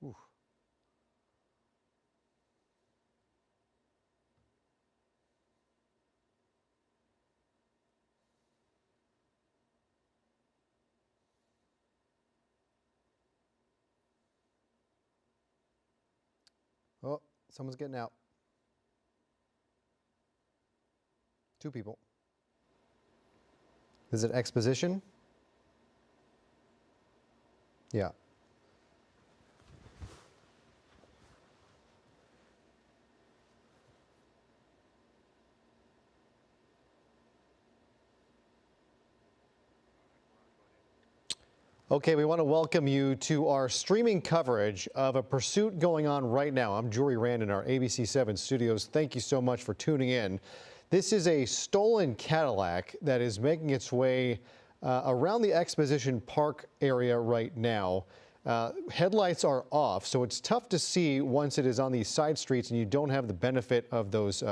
Ooh. Oh, someone's getting out. Two people. Is it exposition? Yeah. Okay, we want to welcome you to our streaming coverage of a pursuit going on right now. I'm Jory Rand in our ABC7 studios. Thank you so much for tuning in. This is a stolen Cadillac that is making its way around the Exposition Park area right now. Headlights are off, so it's tough to see once it is on these side streets and you don't have the benefit of those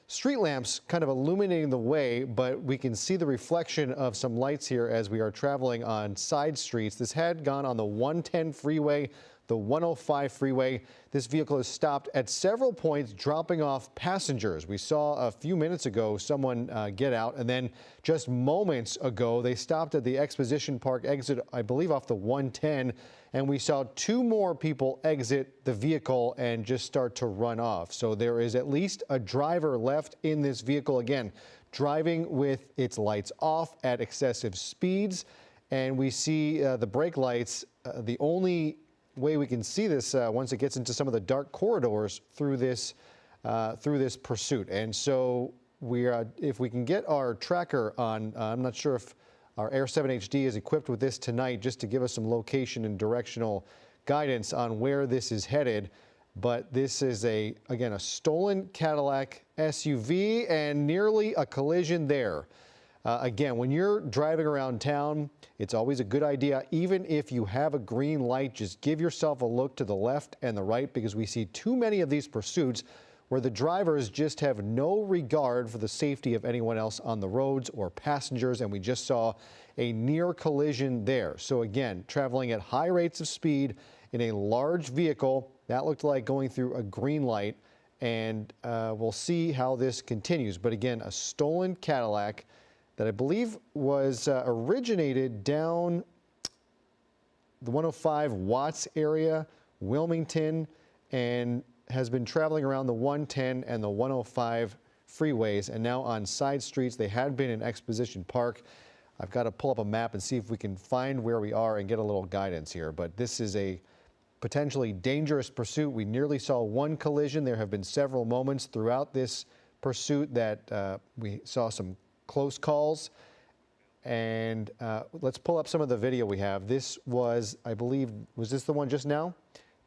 street lamps kind of illuminating the way, but we can see the reflection of some lights here as we are traveling on side streets. This had gone on the 110 freeway, the 105 freeway. This vehicle has stopped at several points, dropping off passengers. We saw a few minutes ago someone get out, and then just moments ago they stopped at the Exposition Park exit, I believe off the 110, and we saw two more people exit the vehicle and just start to run off. So there is at least a driver left in this vehicle, again, driving with its lights off at excessive speeds. And we see the brake lights, the only way we can see this once it gets into some of the dark corridors through this pursuit. And so if we can get our tracker on, I'm not sure if our Air 7 HD is equipped with this tonight, just to give us some location and directional guidance on where this is headed. But this is again a stolen Cadillac SUV and nearly a collision there. Again, when you're driving around town, it's always a good idea, even if you have a green light, just give yourself a look to the left and the right, because we see too many of these pursuits where the drivers just have no regard for the safety of anyone else on the roads or passengers, and we just saw a near collision there. So again, traveling at high rates of speed in a large vehicle, that looked like going through a green light, and we'll see how this continues. But again, a stolen Cadillac that I believe was originated down the 105 Watts area, Wilmington, and has been traveling around the 110 and the 105 freeways, and now on side streets. They had been in Exposition Park. I've got to pull up a map and see if we can find where we are and get a little guidance here. But this is a potentially dangerous pursuit. We nearly saw one collision. There have been several moments throughout this pursuit that we saw some close calls. And let's pull up some of the video we have. This was, I believe, was this the one just now?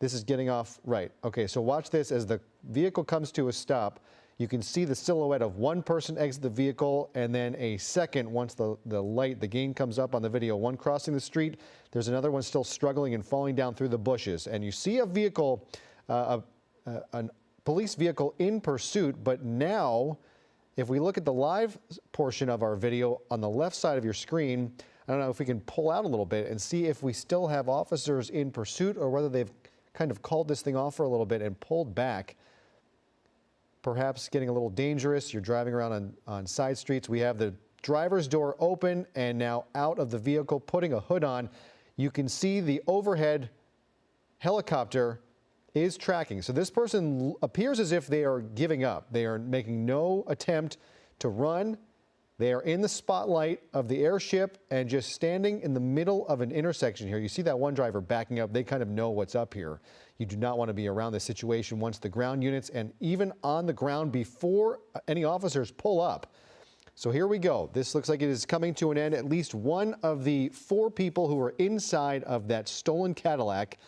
This is getting off right. Okay, so watch this. As the vehicle comes to a stop, you can see the silhouette of one person exit the vehicle, and then a second, once the gain comes up on the video, one crossing the street. There's another one still struggling and falling down through the bushes. And you see a vehicle, a police vehicle in pursuit, but now, if we look at the live portion of our video on the left side of your screen, I don't know if we can pull out a little bit and see if we still have officers in pursuit or whether they've kind of called this thing off for a little bit and pulled back. Perhaps getting a little dangerous. You're driving around on side streets. We have the driver's door open and now out of the vehicle, putting a hood on. You can see the overhead helicopter is tracking. So this person appears as if they are giving up. They are making no attempt to run. They are in the spotlight of the airship and just standing in the middle of an intersection here. You see that one driver backing up. They kind of know what's up here. You do not want to be around this situation once the ground units and even on the ground before any officers pull up. So here we go. This looks like it is coming to an end. At least one of the four people who were inside of that stolen Cadillac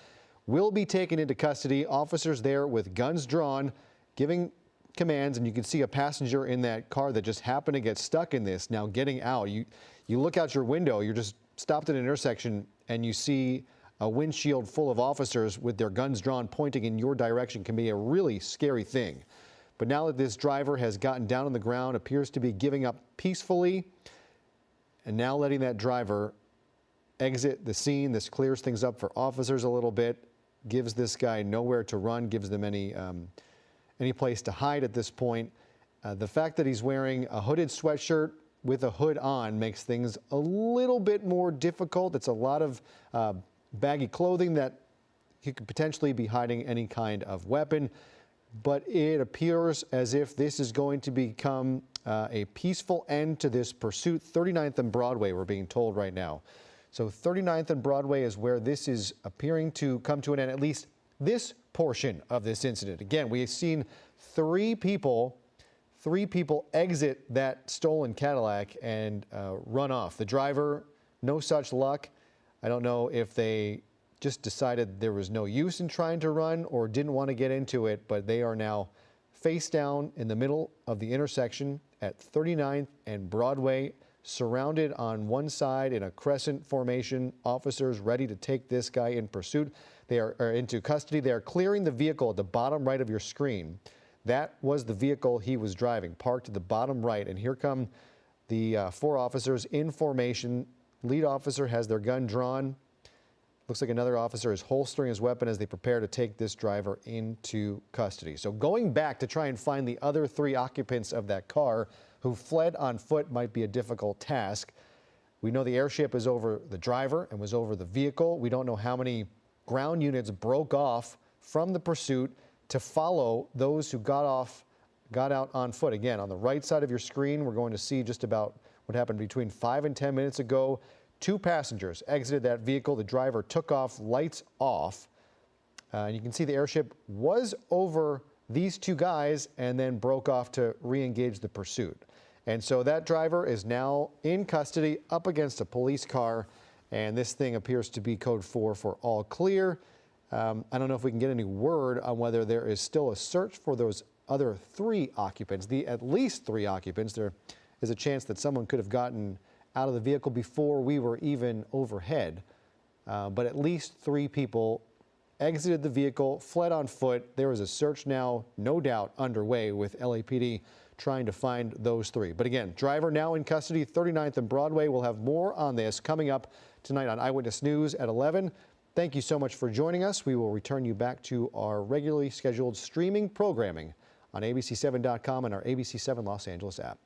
will be taken into custody. Officers there with guns drawn, giving commands, and you can see a passenger in that car that just happened to get stuck in this now getting out. You look out your window, you're just stopped at an intersection, and you see a windshield full of officers with their guns drawn pointing in your direction. Can be a really scary thing. But now that this driver has gotten down on the ground, appears to be giving up peacefully, and now letting that driver exit the scene. This clears things up for officers a little bit. gives this guy nowhere to run, gives them any place to hide at this point. The fact that he's wearing a hooded sweatshirt with a hood on makes things a little bit more difficult. It's a lot of baggy clothing that he could potentially be hiding any kind of weapon. But it appears as if this is going to become a peaceful end to this pursuit. 39th and Broadway, we're being told right now. So 39th and Broadway is where this is appearing to come to an end, at least this portion of this incident. Again, we have seen three people exit that stolen Cadillac and run off. The driver, no such luck. I don't know if they just decided there was no use in trying to run or didn't want to get into it, but they are now face down in the middle of the intersection at 39th and Broadway, surrounded on one side in a crescent formation. Officers ready to take this guy in pursuit. They are into custody. They are clearing the vehicle at the bottom right of your screen. That was the vehicle he was driving, parked at the bottom right. And here come the four officers in formation. Lead officer has their gun drawn. Looks like another officer is holstering his weapon as they prepare to take this driver into custody. So going back to try and find the other three occupants of that car who fled on foot might be a difficult task. We know the airship is over the driver and was over the vehicle. We don't know how many ground units broke off from the pursuit to follow those who got out on foot. Again, on the right side of your screen, we're going to see just about what happened between 5 and 10 minutes ago. Two passengers exited that vehicle. The driver took off, lights off. And you can see the airship was over these two guys and then broke off to re-engage the pursuit. And so that driver is now in custody up against a police car. And this thing appears to be code 4 for all clear. I don't know if we can get any word on whether there is still a search for those other three occupants, at least three occupants. There is a chance that someone could have gotten out of the vehicle before we were even overhead. But at least three people exited the vehicle, fled on foot. There is a search now, no doubt, underway with LAPD trying to find those three. But again, driver now in custody, 39th and Broadway. We'll have more on this coming up tonight on Eyewitness News at 11. Thank you so much for joining us. We will return you back to our regularly scheduled streaming programming on abc7.com and our ABC7 Los Angeles app.